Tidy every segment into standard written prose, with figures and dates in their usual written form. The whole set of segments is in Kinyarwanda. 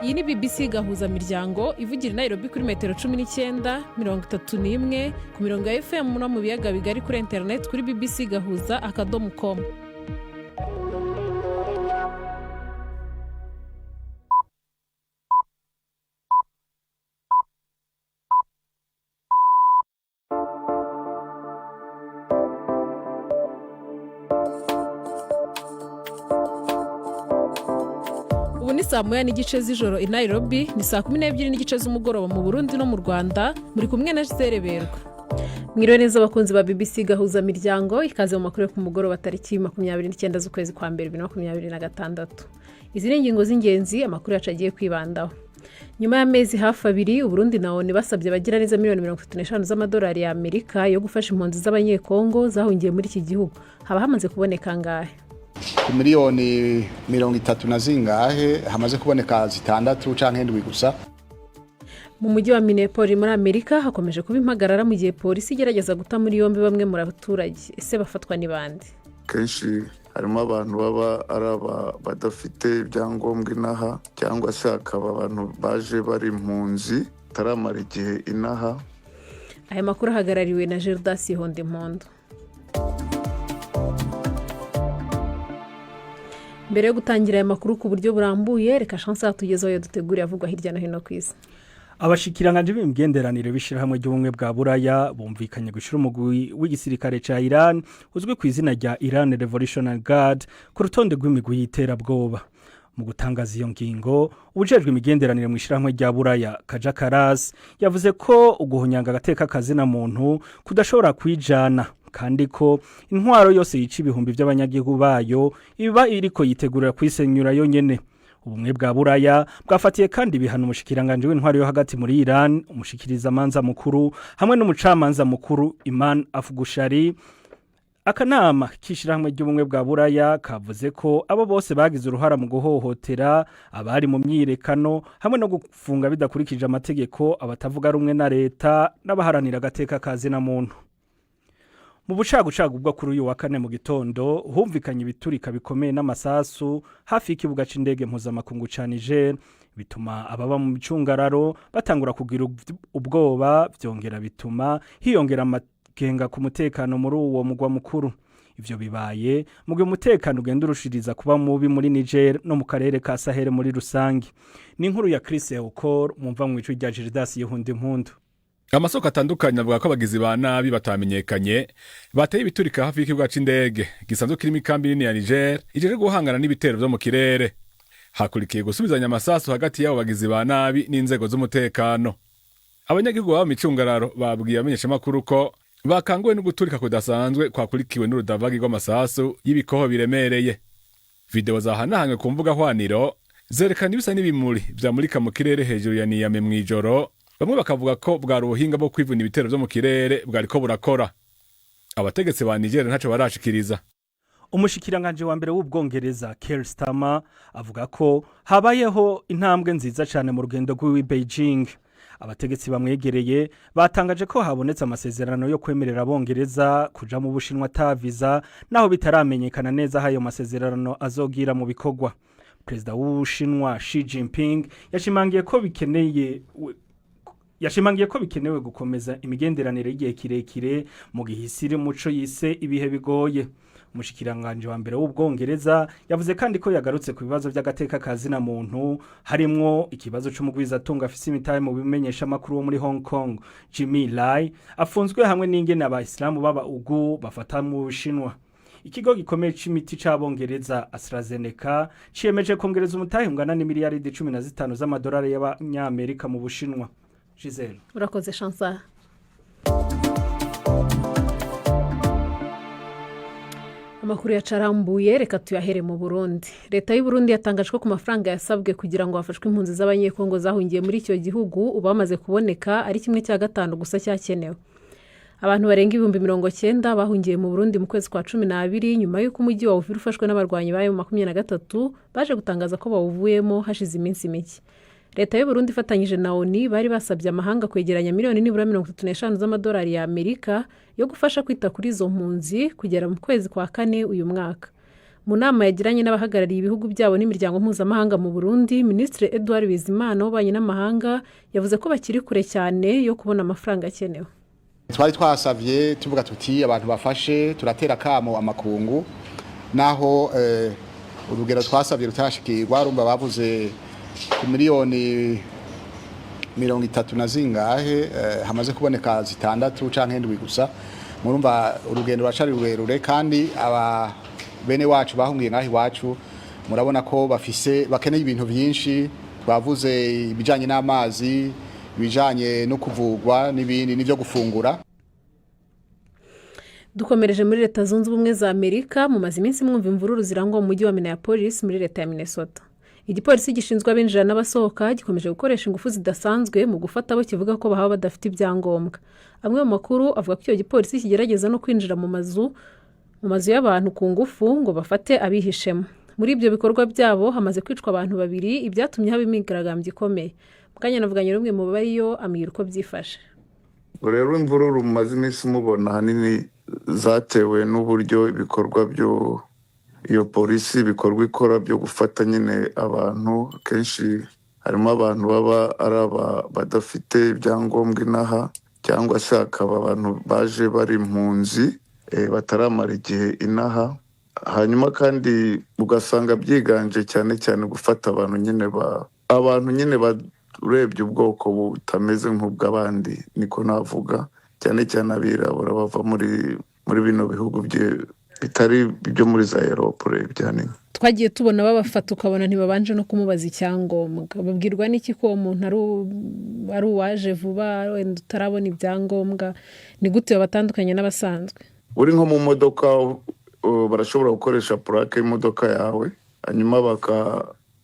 Iyi ni BBC gahuza miryango ivugira i Nairobi kuri metero 19, 31 ku mirongo ya FM no mu biyaga bigari kuri internet kuri bbcgahuza.com. Ubu ni saa moya n'igice z'ijoro i Nairobi, ni saa 12 n'igice z'umugoroba mu Burundi no mu Rwanda. Muri kumwe na Gisele Berwa. Mwiriwe neza abakunzi ba BBC gahuza miryango, ikaze mu makuru yo ku mugoroba tariki 29 z'ukwezi kwa mbere 2026. Izi ni ingingo z'ingenzi amakuru yacu agiye kwibandaho. Nyuma y'amezi hafi abiri, Uburundi na ONU basabye abagira neza miliyoni 35 z'amadolari ya Amerika yo gufasha impunzi z'abanyekongo zahungiye muri iki gihugu. Haba hamaze kuboneka ngahe? Ku miliyoni 30 na zingahe hamaze kuboneka 6 canke 7 gusa. Mu mujyi wa Minneapolis muri Amerika hakomeje kuba impagarara mu gihe polisi igerageza guta muri yombi bamwe mu baturage. Ese bafatwa ni bande? Kenshi harimo abantu baba araba badafite ibyangombwa inaha, cyangwa se akaba abantu baje bari impunzi taramara igihe inaha. Aya makuru ahagarariwe na Gerdas Hondimpondo. Mbere yo gutangira aya makuru ku buryo burambuye, reka chance atugezaho duteguriye avugwa hirya no hino ku isi. Abashikiranganje b'imigenderanire bishirahamwe ry'ubumwe bwa Buraya bumvikanye gushira umugwi w'igisirikare ca Iran uzwi ku izina rya Iran Revolutionary Guard ku rutonde rw'imigwi y'iterabwoba. Mu gutangaza iyo ngingo, ubujejwe imigenderanire mu ishirahamwe rya Buraya Kaja Kallas yavuze ko uguhunyanga agateka kazina muntu kudashobora kwijana, kandi ko intwaro yose yica ibihumbi by'abanyagihugu bayo iba iriko yitegurira kwisenyura yonyene. Ubumwe bwa Buraya bwafatiye kandi bihana umushikiranganje w'intwaro yo hagati muri Iran, umushikiriza manza mukuru hamwe n'umucamanza mukuru Iman Afgushari. Akanama kishirahamwe ry'ubumwe bwa Buraya kavuze ko abo bose bagize uruhara mu guhohotera abari mu myirekano hamwe no gufunga bidakurikije amategeko abatavuga rumwe na leta n'abaharanira agateka kazina muntu. Mu bucagucagu bwo kuri uyu wa kane mu gitondo humvikanye ibiturika bikomeye n'amasasu hafi y'ikibuga c'indege mpuzamakungu ca Niger, bituma ababa mu micungararo batangura kugira ubwoba, vyongera bituma hiyongera amakenga ku mutekano muri uwo mugwa mukuru. Ivyo bibaye mu gihe umutekano ugenda urushiriza kuba mubi muri Niger no mu karere ka Sahel muri rusangi. Ni inkuru ya Chris Eukor mumva mu icyo rya Gerdas Hondimpondo. Amasoko atandukanye avuga ko abagizi ba nabi batamenyekanye bateye ibiturika hafi y'ikibuga c'indege gisanzwe kirimo ikambi nini ya Niger ijeje guhangana n'ibitero byo mu kirere. Hakurikiye gusubizanya amasasu hagati y'abo bagizi ba nabi n'inzego z'umutekano. Abanyagihugu baba micungararo babwiye amenyesha makuru ko bakanguwe no guturika kudasanzwe kwakurikiwe n'urudavagi rw'amasasu y'ibikoho biremereye. Video zahanahangwe ku mbuga hwaniro zerekana ibisa n'ibimuri vyamurika mu kirere hejuru ya Niamey mwijoro. Bamwe bakavuga ko bwari ubuhinga bwo kwivuna ibitero byo mu kirere bwariko burakora. Abategetsi ba Niger ntaco barashikiriza. Umushikiranganje wa mbere w'Ubwongereza Keir Starmer avuga ko habayeho intambwe nziza cyane mu rugendo rw'i Beijing. Abategetsi bamwegereye batangaje ko habonetse amasezerano yo kwemerera Abongereza kuja mu Bushinwa ta visa, naho bitaramenyekana neza ayo masezerano azogira mu bikorwa. Perezida w'Ubushinwa Xi Jinping yashimangiye ko bikenewe gukomeza imigenderanire y'igihe kirekire mu gihisiri muco yise ibihe bigoye. Umushikiranganje wa mbere w'Ubwongereza yavuze kandi ko yagarutse ku bibazo by'agateka kazina muntu, harimwo ikibazo c'umugwiza atunga afise imitahe mu bimenyesha makuru wo muri Hong Kong Jimmy Lai afunzwe hamwe n'ingene abayisilamu baba ugu bafata mu Bushinwa. Ikigo gikomeye c'imiti c'Abongereza AstraZeneca ciyemeje kongereza umutahe ungana n'imiliyaridi 15 z'amadolari y'abanyamerika mu Bushinwa. Gisele. Urakoze Chansa. Amakuru yacarambuye, reka tuyahere mu Burundi. Leta y'u Burundi yatangaje ko ku mafaranga yasabwe kugira ngo hafashwe impunzi z'abanyekongo zahungiye muri icyo gihugu ubamaze kuboneka ari 1/5 gusa cyakenewe. Abantu barenga 90,000 bahungiye mu Burundi mu kwezi kwa 12 nyuma y'uko umujyi wa Uvira ufashwe n'abarwanyi bayo 23 baje gutangaza ko bawuvuyemo hashize iminsi mike. Leta y'u Burundi ifatanyije na ONU bari basabye amahanga kwegeranya miliyoni 35 z'amadolari ya Amerika yo gufasha kwita kuri izo mpunzi kugera mu kwezi kwa kane uyu mwaka. mu nama yagiranye n'abahagarariye ibihugu byabo n'imiryango mpuzamahanga mu Burundi, Minisitiri Edouard Bizimana w'ububanyi n'amahanga yavuze ko bakiri kure cyane yo kubona amafaranga akenewe. Twari twasavye tuvuga tuti abantu bafashe turatera kamo amakungu naho urugero twasavye rutashikirwa rumba bavuze ku miliyoni 30 na zingahe hamaze kuboneka zitandatu canke ndwi gusa. Murumva urugendo rwacari rurerure kandi aba bene wacu bahungiye ngaho iwacu murabona ko bakeneye ibintu byinshi. Twavuze ibijanye n'amazi, ibijanye no kuvugwa n'ibindi n'ivyo gufungura. Dukomereje muri Leta Zunze Ubumwe za Amerika, mu mazi iminsi mwumva imvururu zirangwa mu mujyi wa Minneapolis muri leta ya Minnesota. Igipolisi gishinzwe abinjira n'abasohoka gikomeje gukoresha ingufu zidasanzwe mu gufata abo kivuga ko bahaba badafite ibyangombwa. Amwe mu makuru avuga ko icyo gipolisi kigerageza no kwinjira mu mazu y'abantu ku ngufu ngo bafate abihishemo. Muri ibyo bikorwa byabo hamaze kwicwa abantu 2, ibyatumye haba imyigaragambyo ikomeye. Mukanya navuganye n'umwe mu bariyo amira uko byifashe. Rero imvururu mu mazi iminsi mubona hanini zatewe n'uburyo ibikorwa iyo polisi bikorwa ikora byo gufata nyine abantu. Kenshi harimo abantu baba badafite ibyangombwa inaha, cyangwa se akaba abantu baje bari impunzi bataramara igihe inaha. Hanyuma kandi ugasanga byiganje cyane cyane gufata abantu nyine urebye ubwoko butameze nk'ubw'abandi, niko navuga, cyane cyane abirabura bava muri bino bihugu bitari byo muri za Europe urebye. Twagiye tubona babafata ukabona ntibabanje no kumubaza icyangombwa. Babwirwa n'iki ko umuntu ari uwaje vuba wenda utarabona ibyangombwa? Ni gute babatandukanye n'abasanzwe? Uri nko mu modoka barashobora gukoresha plaque y'imodoka yawe, hanyuma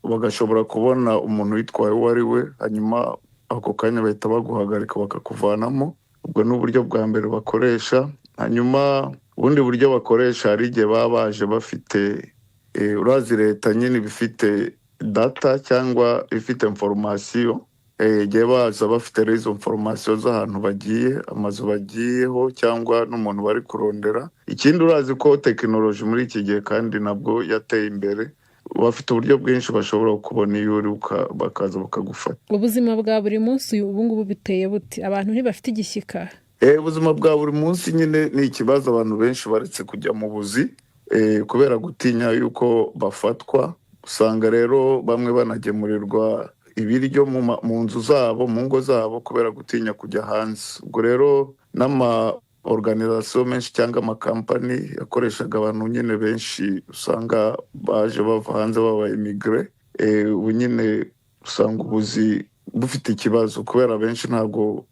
bagashobora kubona umuntu witwaye uwo ari we, hanyuma ako kanya bahita baguhagarika bakakuvanamo. Ubwo ni uburyo bwa mbere bakoresha. Hanyuma ubundi buryo bakoresha hari igihe baba baje bafite urazi leta nyine bifite data cyangwa ifite information, igihe baza bafite izo information z'ahantu bagiye, amazu bagiyeho cyangwa n'umuntu bari kurondera. Ikindi urazi ko technology muri iki gihe kandi nabwo yateye imbere, bafite uburyo bwinshi bashobora kubona iyo uri bakaza bakagufata. Ubuzima bwa buri munsi ubu ngubu biteye buti? Abantu ntibafite igishyika? Ubuzima bwa buri munsi nyine ni ikibazo. Abantu benshi baretse kujya mu buzi kubera gutinya yuko bafatwa. Usanga rero bamwe banagemurirwa ibiryo mu nzu zabo, mu ngo zabo, kubera gutinya kujya hanze. Ubwo rero organization menshi cyangwa amakampani yakoreshaga abantu nyine benshi usanga baje bava hanze baba immigré. Ubu nyine usanga ubuzi bufite ikibazo kubera benshi ntago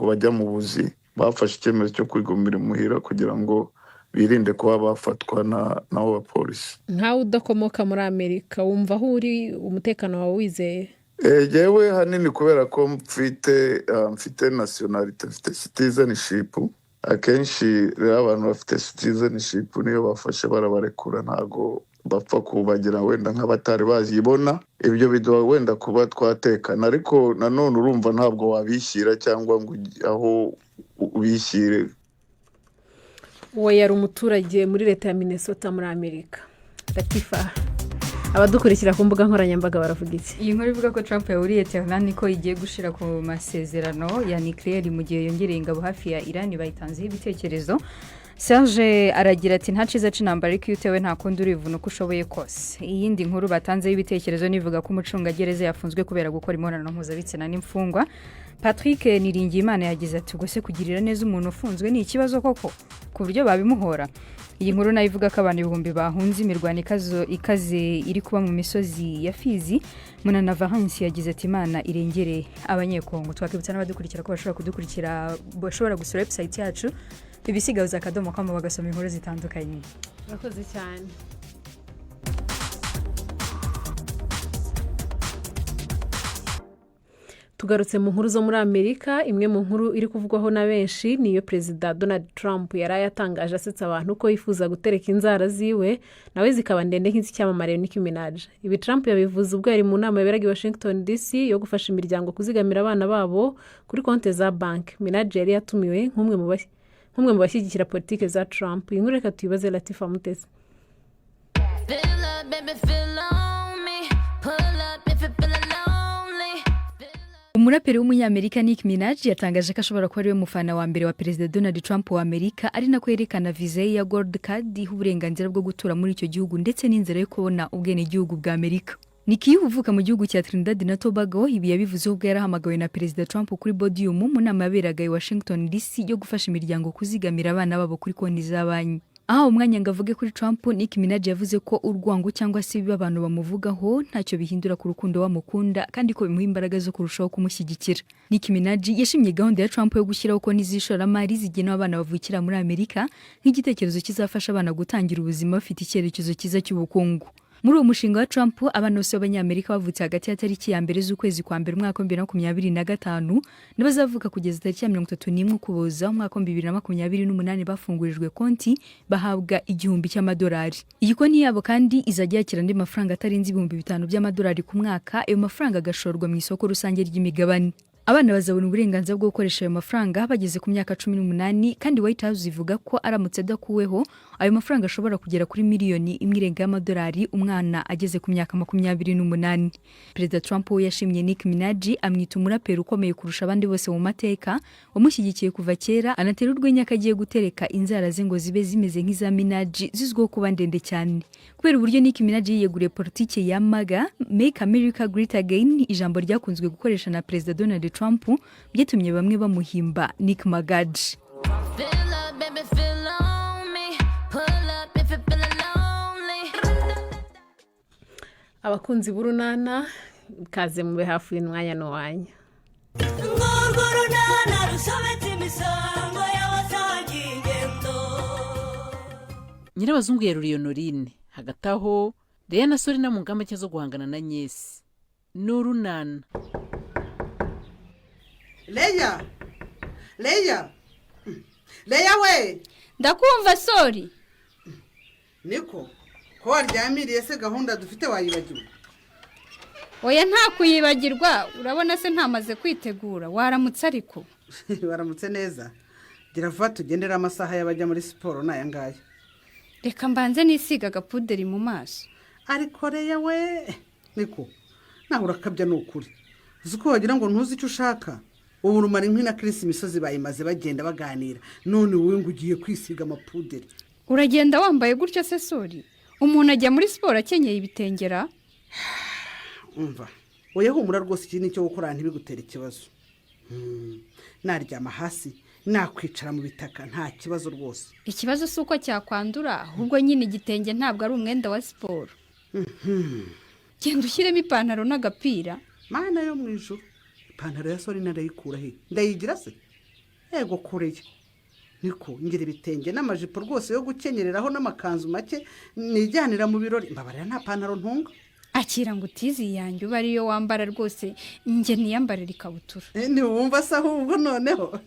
bajya mu buzi. Bafashe icyemezo cyo kwigumira imuhira kugira ngo birinde kuba bafatwa n'abo bapolisi. Nkawe udakomoka muri Amerika wumva aho uri umutekano wawe wizeye? Jewe hanini kubera ko mfite nationality, mfite citizenship. Akenshi rero abantu bafite citizenship niyo bafashe barabarekura, ntago bapfa kubagira wenda nk'abatari bazibona. Ibyo biduha wenda kuba twatekana, ariko nanone urumva ntabwo wabishyira cyangwa ngo aho ubishyire. Uwo yari umuturage muri leta ya Minnesota muri Amerika. Latifa, abadukurikira ku mbuga nkoranyambaga baravuga iki? Iyi nkuru ivuga ko Trump yahuriye Tehran ko igiye gushira ku masezerano ya nuclear mu gihe yongereye ingabo hafi ya Iran bayitanzeho ibitekerezo. Serge aragira ati nta ciza c'intambara ariko utewe nta kundi urivuna uko ushoboye kose. Iyindi nkuru batanzeho ibitekerezo nivuga ko umucungagereza yafunzwe kubera gukora imibonano mpuzabitsina n'imfungwa. Patrick Niringiyimana yagize ati ubwo se kugirira neza umuntu ufunzwe ni ikibazo koko ku buryo babimuhora? Iyi nkuru nayo ivuga ko abantu 1000 bahunze imirwano ikaze iri kuba mu misozi ya Fizi. Munana Vahansi yagize ati Imana irengere abanyekongo. Twakibutsa n'abadukurikira ko bashobora gusura website yacu bbc.com bagasoma inkuru zitandukanye. Urakoze cyane. Tugarutse mu nkuru zo muri Amerika, imwe mu nkuru iri kuvugwaho na benshi niyo Perezida Donald Trump yari yatangaje asetsa abantu ko yifuza gutereka inzara ziwe nawe zikaba ndende nk'icyamamare Nicki Minaj. Ibi Trump yabivuze ubwo yari mu nama yaberaga i Washington DC yo gufasha imiryango kuzigamira abana babo kuri konti za banki. Minaj yari yatumiwe nk'umwe mu bashyigikira politike za Trump. Iyi nkuru reka tuyibaze Latifa Mutesi. up, baby, feel on me. Pull up if you feel lonely. umuraperi w'umunyamerika Nicki Minaj yatangaje ko ashobora kuba ari we mufana wa mbere wa perezida Donald Trump wa Amerika ari nako yerekana viza ye ya Gold Card iha uburenganzira bwo gutura muri icyo gihugu ndetse n'inzira yo kubona ubwenegihugu bwa Amerika. Nicki uvuka mu gihugu cya Trinidad na Tobago ibi yabivuze ubwo yarahamagawe na perezida Trump kuri podium mu nama yaberaga i Washington DC yo gufasha imiryango kuzigamira abana babo kuri konti za banki. Aha umwanya ngavuge kuri Trump, Nicki Minaj yavuze ko urwango cyangwa se biba abantu bamuvugaho ntacyo bihindura ku rukundo wamukunda kandi ko bimuha imbaraga zo kurushaho kumushyigikira. Nicki Minaj yashimye gahunda ya Trump yo gushyiraho konti z'ishoramari zigenewe abana bavukira muri Amerika nk'igitekerezo kizafasha abana gutangira ubuzima bafite icyerekezo cyiza cy'ubukungu. Muri uwo mushinga wa Trump abana bose b'abanyamerika bavutse hagati ya tariki ya mbere z'ukwezi kwa mbere umwaka wa 2025 n'abazavuka kugeza tariki ya 31 Ukuboza umwaka wa 2028 bafungurijwe konti bahabwa $1,000. Iyi konti yabo kandi izajya yakira andi mafaranga atarenze $5,000 by'amadolari ku mwaka, ayo mafaranga agashorwa mu isoko rusange ry'imigabane. Abana bazabona uburenganzira bwo gukoresha ayo mafaranga bageze ku myaka 18 kandi White House ivuga ko aramutse adakuweho ayo mafaranga ashobora kugera kuri miliyoni imwe irenga y'amadolari umwana ageze ku myaka 28. Perezida Trump we yashimye Nicki Minaj amwita umuraperi ukomeye kurusha abandi bose mu mateka wamushyigikiye kuva kera, anatera urwenya ko agiye gutereka inzara ze ngo zibe zimeze nk'iza Minaj zizwiho kuba ndende cyane. Kubera uburyo Nicki Minaj yiyeguriye politike ya MAGA, Make America Great Again, ijambo ryakunzwe gukoresha na Perezida Donald Trump byatumye bamwe bamuhimba Nick Magaj. Abakunzi b'urunana kaze mube hafi y'umwanya n'uwanya. Nyirabazungu ya Rurionorine hagati aho Leya na Sori na mu ngamba cyo guhangana na Nyesi n'urunana. Leya we ndakumva Sori. Niko ko waryamiriye se gahunda dufite wayibagiwe? Oya nta kuyibagirwa, urabona se ntamaze kwitegura. Waramutse ariko waramutse neza. Gira vuba tugendera amasaha y'abajya muri siporo naya ngaya. Reka mbanze nisiga agapuderi mu maso. Ariko Leya we Niko naho urakabya n'ukuri. Uzi ko wagira ngo ntuzi icyo ushaka. Ubu rumari nk'ina Chris imisozi bayimaze bagenda baganira. None wowe ngo ugiye kwisiga amapuderi. Uragenda wambaye gutyo se Sori? Umuntu ajya muri siporo akenyeye ibitengera? Umva oya humura rwose iki nicyo gukora ntibigutera ikibazo. Naryama hasi nakwicara mu bitaka nta kibazo rwose. Ikibazo si uko cyakwandura, ahubwo nyine igitenge ntabwo ari umwenda wa siporo. Genda ushyiremo ipantaro n'agapira. Mana yo mu ijuru, ipantaro ya Sori narayikura he? Ndayigira se? Yego kureye. Niko ngira ibitenge n'amajipo rwose yo gukenyereraho n'amakanzu make nijyanira mu birori. Mbabarira nta pantaro ntunga. Akira ngo utizi yanjye uba ariyo wambara rwose, nge niyambarira ikabutura. Ni wumva se ahubwo noneho.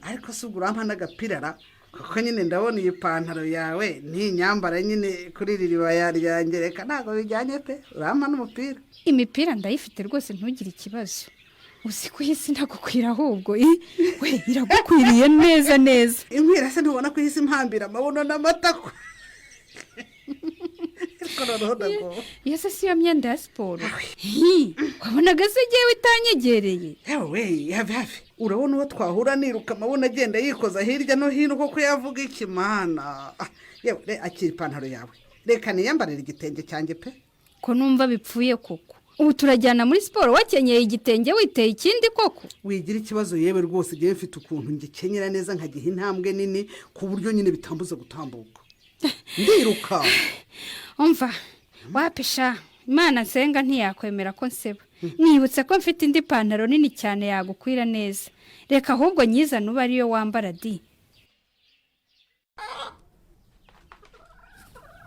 Ariko se ugurampa n'agapira ra kuko nyine ndabona iyi pantaro yawe ni nyambara nyine kuri ririba yaryange reka ntago bijyanye pe. Urampa n'umupira. Imipira ndayifite rwose ntugire ikibazo. Uzi ko iyi sinagukwira ahubwo we iragukwiriye neza neza. Inkwira se ntubona ko ihise impambira amabuno n'amatako. Yese si ya myenda ya siporo. Wabonaga se igihe witanyegereye? Yewe hafi urabona uwo twahura niruka amabuno agenda yikoza hirya no hino koko yavuga ikimana. Yewe akira ipantaro yawe. Reka niyambarire igitenge cyanjye pe. Ko numva bipfuye koko. Ubu turajyana muri siporo wakenyeye igitenge witeye ikindi koko? Wigira ikibazo yewe rwose giye mfite ukuntu ngikenyera neza nkagiha intambwe nini ku buryo nyine bitambuza gutambuka. Ndiruka. Umva wapisha Imana nsenga ntiyakwemera ko nseba. Nibutse ko mfite indi pantaro nini cyane yagukwira neza. Reka ahubwo nyiza nuba ariyo wambara di.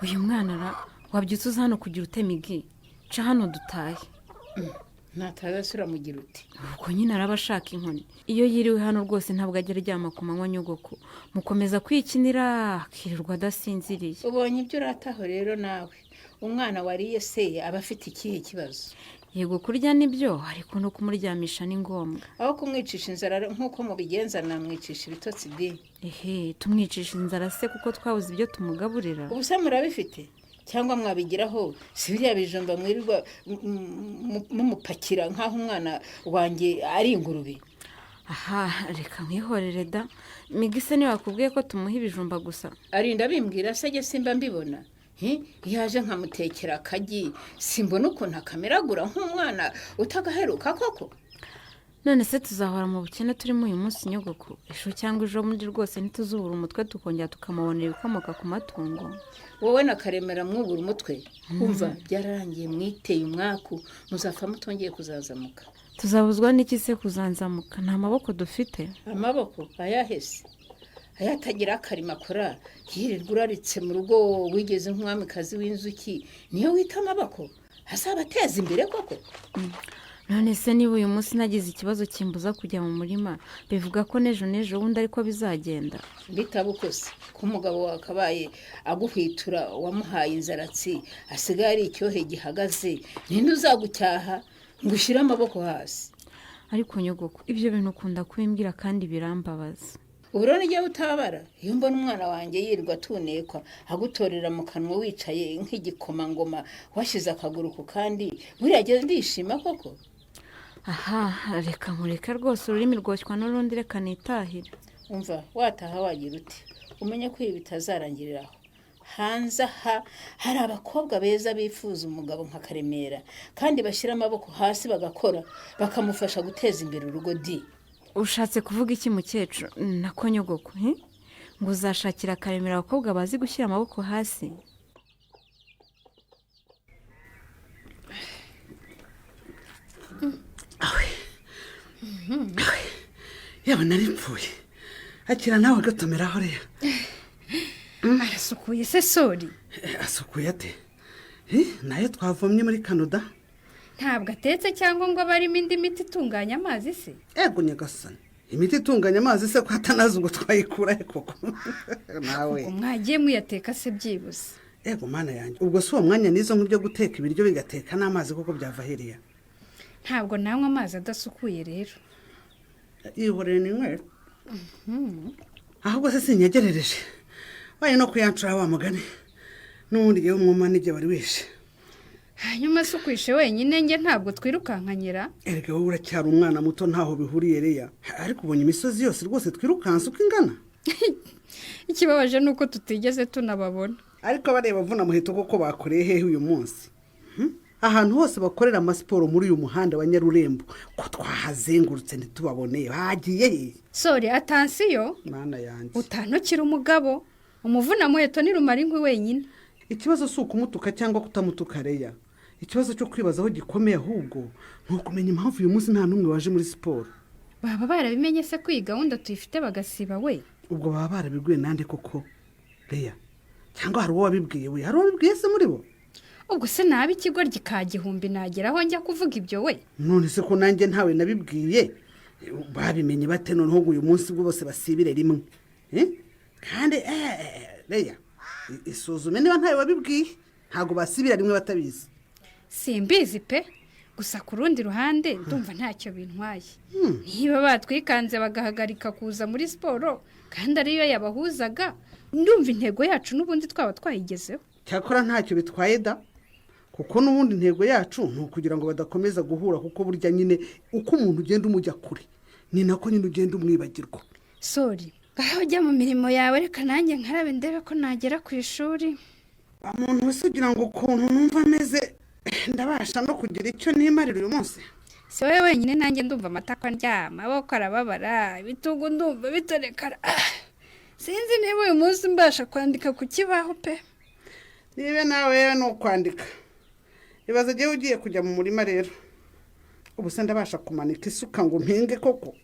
Uyu mwana wabyutse uza hano kugira utemige. Ca hano dutaye. Natagasura mugira uti. Ubwo nyine arabashaka inkoni. Iyo yiriwe hano rwose ntabwo agera ryama ku manywa nyogoko. Mukomeza kwikinira akirirwa adasinziriye. Ubonye ibyo urataho rero nawe. Umwana wariye se aba afite ikihe kibazo? Yego kurya nibyo ariko no kumuryamisha ni ngombwa. Aho kumwicisha inzara nkuko mubigenza namwicisha ibitotsi bi. Tumwicisha inzara se kuko twabuze ibyo tumugaburira. Ubuse murabifite? cyangwa mwabigiraho si biriya bijumba mwirirwa mumupakira nk'aho umwana wanjye ari ingurube. aha reka mwihorere da migise niwe wakubwiye ko tumuha ibijumba gusa arinda bimbwira se jye simba mbibona yaje nkamutekera akagi simbona ukuntu akameragura nk'umwana utagaheruka koko. none se tuzahora mu bukene turimo uyu munsi nyogoko ejo cyangwa ejo bundi rwose ntituzubura umutwe tukongera tukamubonera ibikomoka ku matungo. wowe na Karemera mwubura umutwe umva byararangiye mwiteye umwaku muzapfa mutongeye kuzazamuka. tuzabuzwa n'iki se kuzanzamuka nta maboko dufite. amaboko ayahese ayatagira akarima akora yirirwa uraritse mu rugo wigeze nk'umwamikazi w'inzuki niyo wita amaboko azabateza imbere koko. none se niba uyu munsi nagize ikibazo kimbuza kujya mu murima bivuga ko n'ejo wundi ariko bizagenda. bitabukose ko umugabo wakabaye aguhwitura wamuhaye inzaratsi asigaye ari icyohe gihagaze ninde uzagucyaha ngo ushyire amaboko hasi. ariko nyogoko ibyo bintu ukunda kubimbwira kandi birambabaza. uburo nijya utabara iyo mbona umwana wanjye yirirwa atunekwa agutorera mu kanwa wicaye nk'igikomangoma washyize akaguru ku kandi buriya ageze ndishima koko. aha reka nkureka rwose ururimi rwoshywa n'urundi reka nitahire. umva wataha wagira uti umenye ko ibi bitazarangirira aho. hanze aha hari abakobwa beza bifuza umugabo nka Karemera kandi bashyira amaboko hasi bagakora bakamufasha guteza imbere urugo di. ushatse kuvuga iki mukecuru nako nyogoko ngo uzashakira Karemera abakobwa bazi gushyira amaboko hasi. yaba naripfuye akira nawe gatomeraho rero. arasukuye se sori. asukuye ate nayo twavomye muri Canada. ntabwo atetse cyangwa ngo abe arimo indi miti itunganya amazi se. ego nyagasani imiti itunganya amazi se ko atanazi ubwo twayikura he koko nawe mwagiye muyateka se byibuze. ego mana yanjye ubwo si uwo mwanya nizo nk'ibyo guteka ibiryo bigateka n'amazi koko byava heriya. ntabwo nanywa amazi adasukuye rero. yihoreye n'inywera ahubwo se sinyegerereje bari no kuyancura wa mugani n'ubundi yewe umwuma n'igihe wari wishe. hanyuma se ukwishe wenyine njye ntabwo twirukankanyira. erega wowe uracyari umwana muto ntaho bihuriye reya ariko ubonye imisozi yose rwose twirukansa uko ingana. ikibabaje ni uko tutigeze tunababona. ariko bareba vuna muheto koko bakoreye hehe uyu munsi. ahantu hose bakorera amasiporo muri uyu muhanda wa Nyarurembo ko twahazengurutse ntitubaboneye bagiye he. sori atansiyo mana yanjye utanukira umugabo umuvuna muheto ni rumara inkwi wenyine. ikibazo si ukumutuka cyangwa kutamutuka reya ikibazo cyo kwibaza aho gikomeye ahubwo ni ukumenya impamvu uyu munsi nta n'umwe waje muri siporo. baba barabimenye se ko iyi gahunda tuyifite bagasiba we. ubwo baba barabibwiwe nande koko reya cyangwa hari uwo wabibwiye we hari uwo wabibwiye se muri bo. ubwo se nabi ikigo gihumbi nageraho njya kuvuga ibyo we. none se ko nanjye ntawe nabibwiye babimenye bate noneho uyu munsi bwose basibire rimwe kandi reya isuzume niba ntawe wabibwiye ntabwo basibira rimwe batabizi. simbizi pe gusa ku rundi ruhande ndumva ntacyo bintwaye. niba batwikanze bagahagarika kuza muri siporo kandi ariyo yabahuzaga ndumva intego yacu n'ubundi twaba twayigezeho. cyakora ntacyo bitwaye da kuko n'ubundi intego yacu ni ukugira ngo badakomeza guhura kuko burya nyine uko umuntu ugenda umujya kure ni nako nyine ugenda umwibagirwa. sori ngaho ujya mu mirimo yawe reka nanjye nkarabe ndebe ko nagera ku ishuri. umuntu wese ugira ngo ukuntu numva ameze ndabasha no kugira icyo nimarira uyu munsi. si wowe wenyine nanjye ndumva amatako ndyama amaboko arababara ibitugu ndumva bitorekara. sinzi niba uyu munsi mbasha kwandika ku kibaho pe. niba nawe ni ukwandika ibaze igihe ugiye kujya mu murima rero ubu se ndabasha kumanika isuka ngo mpinge koko.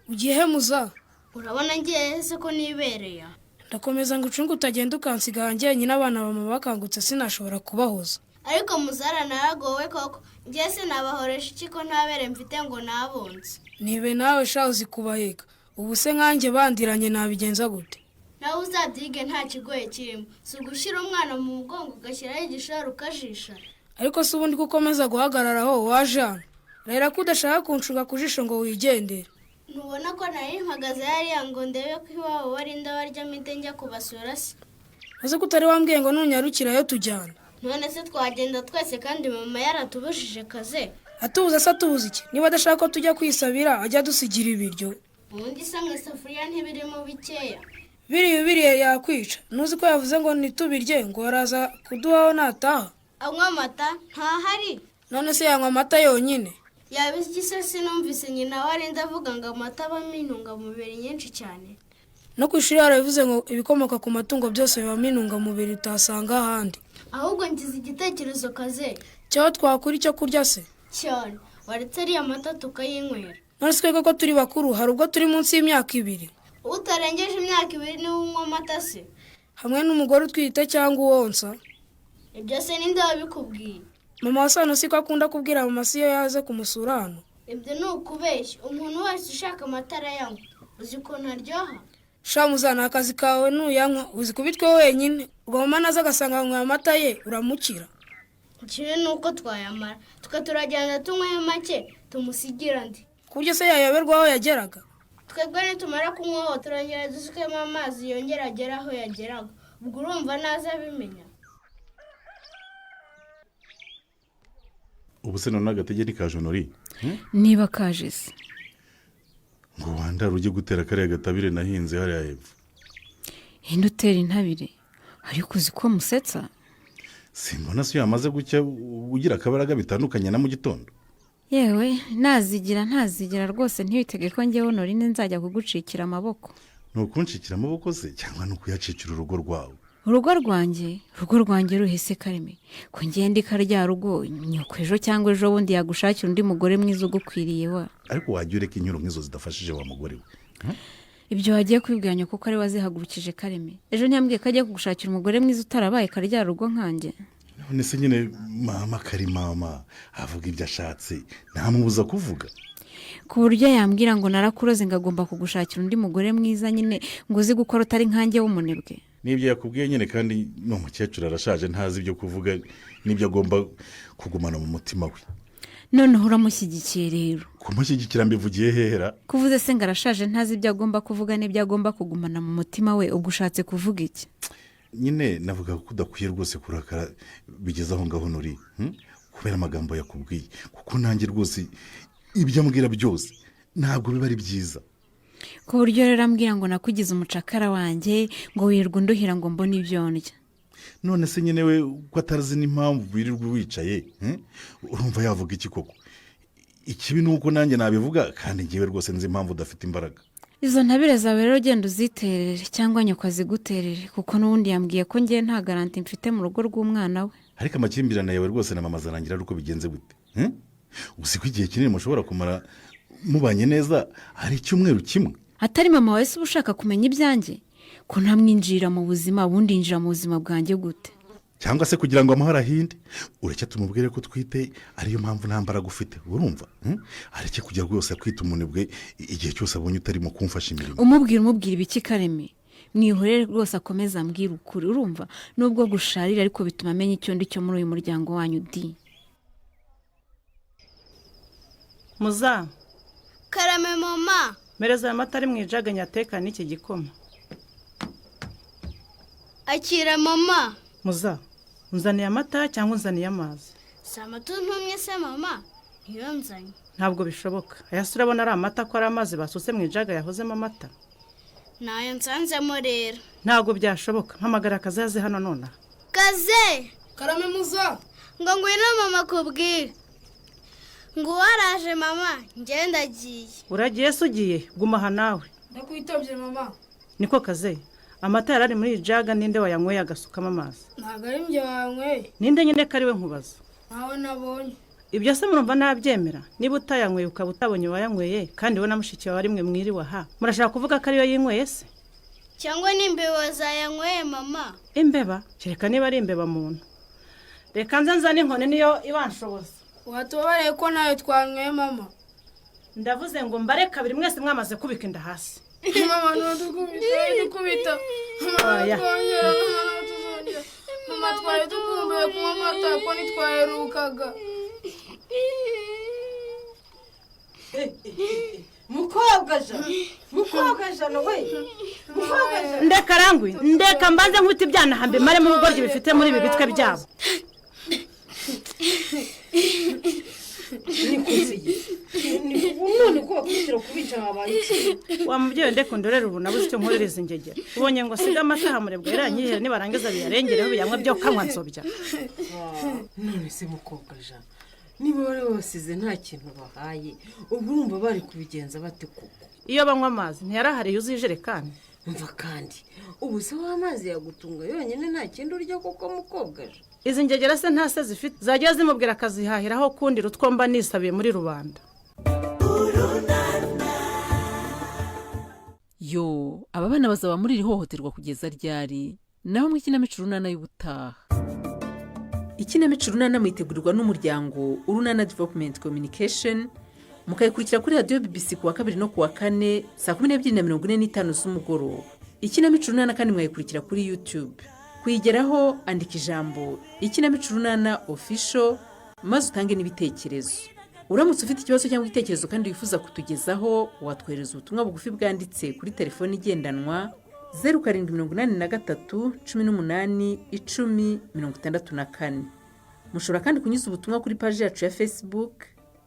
ugiye he muza? urabona ngiye se ko nibereye ndakomeza ngo ucunge utagenda ukansiga hanjye nyine abana bama bakangutse sinashobora kubahoza. ariko muzara naragowe koko ngiye sinabahoresha iki ko ntabere mfite ngo nabonze. nibe nawe sha uzi kubaheka ubu se nkanjye bandiranye nabigenza gute? nawe uzabyige nta kigoye kirimo si ugushyira umwana mu mugongo ugashyiraho igishoro ukajisha. ariko se ubundi ko ukomeza guhagarara aho waje hano rero ko udashaka kuncunga ku jisho ngo wigendere. ntubona ko nari mpagaze hariya ngo ndebe ko iwabo barinda baryamo ite njya kubasura se. ese ko utari wambwiye ngo nunyarukirayo tujyana? None se twagenda twese kandi mama yaratubujije kaze. atubuza se atubuza iki? Niba adashaka ko tujya kwisabira ajya dusigira ibiryo. Ubundi se mu isafuriya ntibirimo bikeya. Biriye yakwica. Nuzi ko yavuze ngo nitubirye ngo araza kuduhaho nataha. Anywa amata ntahari. None se yanywa amata yonyine? Yabizi se sinumvise nyina warinda avuga ngo amata abamo intungamubiri nyinshi cyane. No ku ishuri yarabivuze ngo ibikomoka ku matungo byose bibamo intungamubiri utasanga ahandi. Ahubwo ngize igitekerezo kaze. Cyaho twakura icyo kurya se? Cyane. Waretse ariya mata tukayinywera. None se ko turi bakuru hari ubwo turi munsi y'imyaka 2. Utarengeje imyaka 2 ni unywa amata se? Hamwe n'umugore utwite cyangwa uwonsa. Ibyo se ninde wabikubwiye? Mama wasano siko akunda kubwira mama siyo yaze kumusura hano. Ibyo ni ukubeshya. Umuntu wese ushaka amata arayanywa. Uzi ko ntaryoha? Shamuzana akazi kawe nuyanywa uzi kubitwe wenyine. Ubwo mama naza agasanga anywa amata ye uramukira. Ikiri nuko twayamara. Tukaturagenda tunywa make tumusigira ndi. Kuryo se yayoberwa aho yageraga. Twebwe nitumara kunywa turongera dusukemo amazi yongera agera aho yageraga. Ubwo urumva naza bimenya. Ubu se none agategeri ka Jonori niba kaje se ngo wanda rujye gutera kare gatabire nahinze hariya hepfo. Hindutera intabire ariko uzi ko musetsa simbona se yamaze gucya ugira akabaraga bitandukanye na mu gitondo. Yewe ntazigira rwose ntibitege ko ngewe Honorine nzajya kugucikira amaboko. Nukunshikira amaboko se cyangwa nukuyacikira urugo rwawe? Urugo rwanjye ruhise Kareme ko ngende karya rugo nyoko ejo cyangwa ejo bundi yagushakira undi mugore mwiza ugukwiriye wa. Ariko wagiye ureka inyuro nk'izo zidafashije wa mugore we. Ibyo wagiye kwibwira nyoko ko ari wazihagurukije Kareme. Ejo ntiyambwiye ko agiye kugushakira umugore mwiza utarabaye karya rugo nkanjye. None se nyine mama kari mama avuga ibyo ashatse ntamubuza kuvuga. Ku buryo yambwira ngo narakuroze ngagomba kugushakira undi mugore mwiza nyine ngo uzi gukora utari nkanjye w'umunebwe. Nibyo yakubwiye nyine kandi no mukecuru arashaje ntazi ibyo kuvuga nibyo agomba kugumana mu mutima we. None uramushyigikiye rero. Kumushyigikira mbivugiye hehera. Kuvuze se ngarashaje ntazi ibyo agomba kuvuga n'ibyo agomba kugumana mu mutima we ugushatse kuvuga iki? Nyine navuga ko udakwiye rwose kurakara bigeze aho ngaho nuri kubera amagambo yakubwiye kuko nanjye rwose ibyo ambwira byose ntabwo biba ari byiza. Ku buryo rero ambwira ngo nakugize umucakara wanjye ngo wirwa nduhira ngo mbone ibyo ndya. None se nyine we ko atarazi n'impamvu wirirwa wicaye urumva yavuga iki koko? Ikibi nuko nanjye nabivuga kandi ngiye rwose nzi impamvu udafite imbaraga. Izo ntabire zawe rero genda uziterere cyangwa nyoko aziguterere kuko n'ubundi yambwiye ko ngiye nta garanti mfite mu rugo rw'umwana we. Ariko amakimbirane yawe rwose na mama zarangira uko bigenze gute? Uzi ko igihe kinini mushobora kumara mubanye neza ari icyumweru kimwe. Atari mama wese uba ushaka kumenya ibyanjye ko ntamwinjira mu buzima ubundi yinjira mu buzima bwanjye gute? Cyangwa se kugira ngo amahoro ahinde ureke tumubwire ko twite ariyo mpamvu nta mbaraga ufite urumva? Areke kujya rwose kwita umunebwe igihe cyose abonye utarimo kumfasha imirimo. Umubwira ibiki Kareme? Mwihorere rwose akomeza ambwira ukuri urumva nubwo gusharira ariko bituma amenya icyo ndi cyo muri uyu muryango wanyu di. Muza Karame mama mereza amata ari mu ijaga nyateka n'iki gikoma. Akira mama. Muza unzaniye amata cyangwa unzaniye amazi? Samatu ntumye se mama niyo nzanye. Ntabwo bishoboka. Aya se urabona ari amata ko ari amazi basutse mu ijaga yahozemo amata? Nayo nsanzemo rero. Ntabwo byashoboka. Mpamagara Kazaze hano nona. Kaze Karame muza ngo ngwino mama kubwira. Ngo waraje mama ngenda agiye. Uragiye se ugiye guma aha nawe. Ndakwitabye mama. Niko Kaze amata yarari muri ijaga ninde wayanyweye agasukamo amazi? Ntabwo ari njye wanyweye. Ninde nyine kari we nkubaza? Nawe nabonye. Ibyo se murumva nabyemera niba utayanyweye ukaba utabonye wayanyweye kandi we na mushiki wawe rimwe mwiriwe aha murashaka kuvuga ko ari yo yinyweye se? Cyangwa n'imbeba zayanyweye mama? Imbeba? Kereka niba ari imbeba muntu. Reka nzanzane inkoni niyo ibanshoboza. Watubabareye ko nawe twanyweye mama. Ndavuze ngo mbare kabiri mwese mwamaze kubika inda hasi. Mama dukubita. Oya. Mama twari dukumbuye kunywa amata ko ntitwaherukaga. mukobwa jana we mukobwa jana ndeka rangwi ndeka mbanze nk'uti ibyana hambe mare mu bugoryi bifite muri ibi bitwe byabo none ko bakurikira kubica habaye iki wa mubyeyi ndeka ndorera ubu nabuze icyo nkorereza ingegera ubonye ngo siga amata hamurebwa yaranyihera nibarangiza biyarengereho biyanywa byo kanywa nsobya none se mukobwa jana niba bari basize nta kintu bahaye ubwo urumva bari kubigenza bate koko iyo banywa amazi ntiyarahariye uzi ijerekani mva kandi ubu se w'amazi yagutunga yonyine nta kindi urya koko mukobwa izi ngegera se nta se zifite zajya zimubwira akazihahiraho kundi rutwomba nisabiye muri rubanda yo aba bana bazaba muri iri hohoterwa kugeza ryari naho mu ikinamico urunana y'ubutaha ikinamico urunana mwitegurirwa n'umuryango urunana development communication mukayikurikira kuri radiyo BBC ku wa kabiri no ku wa kane saa 12:45 z'umugoroba. Ikinamico urunana kandi mwayikurikira kuri YouTube. Kuyigeraho andika ijambo ikinamico urunana official maze utange n'ibitekerezo. Uramutse ufite ikibazo cyangwa igitekerezo kandi wifuza kutugezaho watwohereza ubutumwa bugufi bwanditse kuri telefoni igendanwa 0783 18 10 64. Mushobora kandi kunyuza ubutumwa kuri page yacu ya Facebook.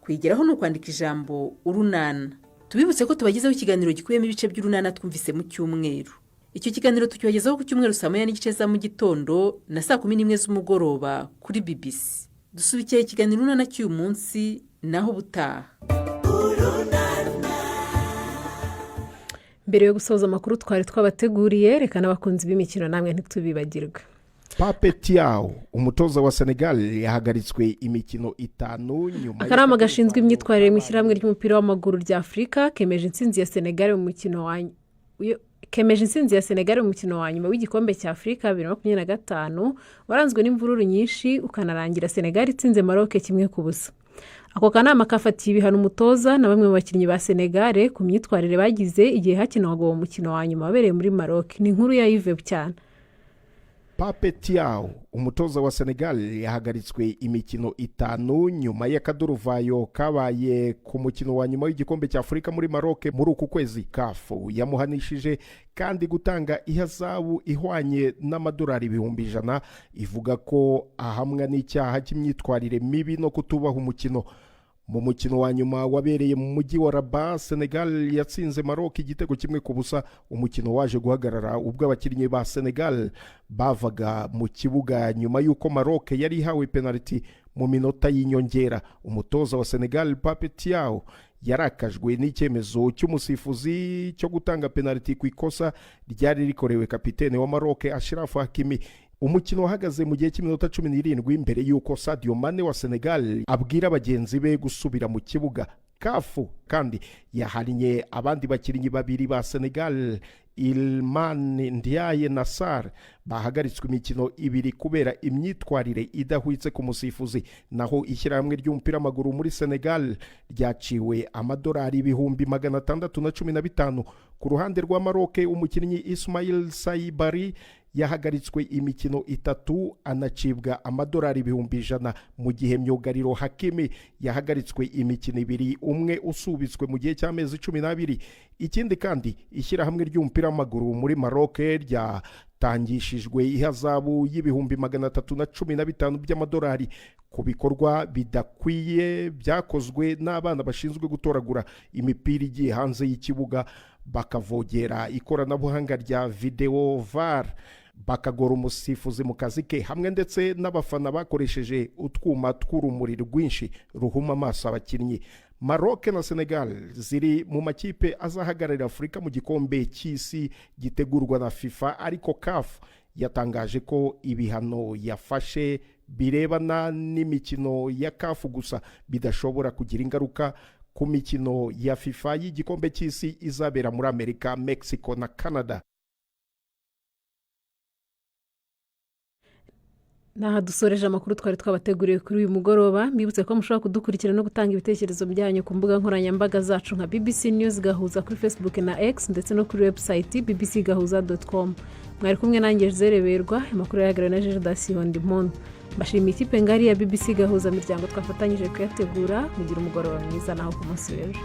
Kwigeraho no kwandika ijambo urunana. Tubibutse ko tubagezaho ikiganiro gikuyemo ibice by'urunana twumvise mu cyumweru. Icyo kiganiro tukibagezaho ku cyumweru saa 9:00 za mu gitondo na saa 11 z'umugoroba kuri BBC. Dusubikiye ikiganiro urunana cy'uyu munsi naho butaha. Mbere yo gusoza amakuru twari twabateguriye reka n'abakunzi b'imikino namwe ntitubibagirwe. Pape Thiaw umutoza wa Senegal yahagaritswe imikino 5 nyuma Akanama gashinzwe imyitwarire mu ishyirahamwe ry'umupira w'amaguru rya Afurika kemeje intsinzi ya Senegal mu mukino wa nyuma w'igikombe cya Afurika 2025 waranzwe n'imvururu nyinshi ukanarangira Senegal itsinze Maroc 1-0. Ako kanama kafatiye ibihano umutoza na bamwe mu bakinnyi ba Senegal ku myitwarire bagize igihe hakinwaga uwo mukino wa nyuma wabereye muri Maroc. Ni inkuru ya Yves cyane. Pape Thiaw umutoza wa Senegal yahagaritswe imikino 5 nyuma y'akaduruvayo kabaye ku mukino wa nyuma w'igikombe cya Afurika muri Maroc muri uku kwezi. CAF yamuhanishije kandi gutanga ihazabu ihwanye n'amadolari 100,000 ivuga ko ahamwa n'icyaha cy'imyitwarire mibi no kutubaha umukino. Mu mukino wa nyuma wabereye mu mujyi wa Rabat, Senegal yatsinze Maroc 1-0. Umukino waje guhagarara ubwo abakinnyi ba Senegal bavaga mu kibuga nyuma y'uko Maroc yari ihawe penalty mu minota y'inyongera. Umutoza wa Senegal Pape Thiaw yarakajwe n'icyemezo cy'umusifuzi cyo gutanga penalty ku ikosa ryari rikorewe kapitene wa Maroc Achraf Hakimi. Umukino wahagaze mu gihe cy'iminota 17 imbere y'uko Sadio Mane wa Senegal abwira abagenzi be gusubira mu kibuga. CAF kandi yaharinye abandi bakinnyi babiri ba Senegal, Ilman Ndiaye na Sarr, bahagaritswe imikino 2 kubera imyitwarire idahwitse ku musifuzi. Naho ishyirahamwe ry'umupira w'amaguru muri Senegal ryaciwe amadolari 615. Ku ruhande rwa Maroc umukinnyi Ismail Saibari yahagaritswe imikino 3 anacibwa amadolari 100,000 mu gihe myugariro Hakimi yahagaritswe imikino 2 umwe usubitswe mu gihe cy'amezi 12. Ikindi kandi ishyirahamwe ry'umupira w'amaguru muri Maroc ryatangishijwe ihazabu $315 by'amadolari ku bikorwa bidakwiye byakozwe n'abana bashinzwe gutoragura imipira igiye hanze y'ikibuga bakavogera ikoranabuhanga rya video VAR, bakagora umusifuzi mu kazi ke, hamwe ndetse n'abafana bakoresheje utwuma tw'urumuri rwinshi ruhuma amaso abakinnyi. Maroc na Senegal ziri mu makipe azahagararira Afurika mu gikombe cy'isi gitegurwa na FIFA, ariko CAF yatangaje ko ibihano yafashe birebana n'imikino ya CAF gusa bidashobora kugira ingaruka ku mikino ya FIFA y'igikombe cy'isi izabera muri Amerika, Mexico na Canada. Naha dusoreje amakuru twari twabateguriye kuri uyu mugoroba. Mbibutse ko mushobora kudukurikira no gutanga ibitekerezo byanyu ku mbuga nkoranyambaga zacu nka BBC News Gahuza kuri Facebook na X ndetse no kuri website bbcgahuza.com. Mwari kumwe nanjye Zereberwa, amakuru yahagarariwe na Jean Dasiho Ndimon. Mbashimiye ikipe ngari ya BBC Gahuza miryango twafatanyije kuyategura. Mugira umugoroba mwiza naho ku munsi w'ejo.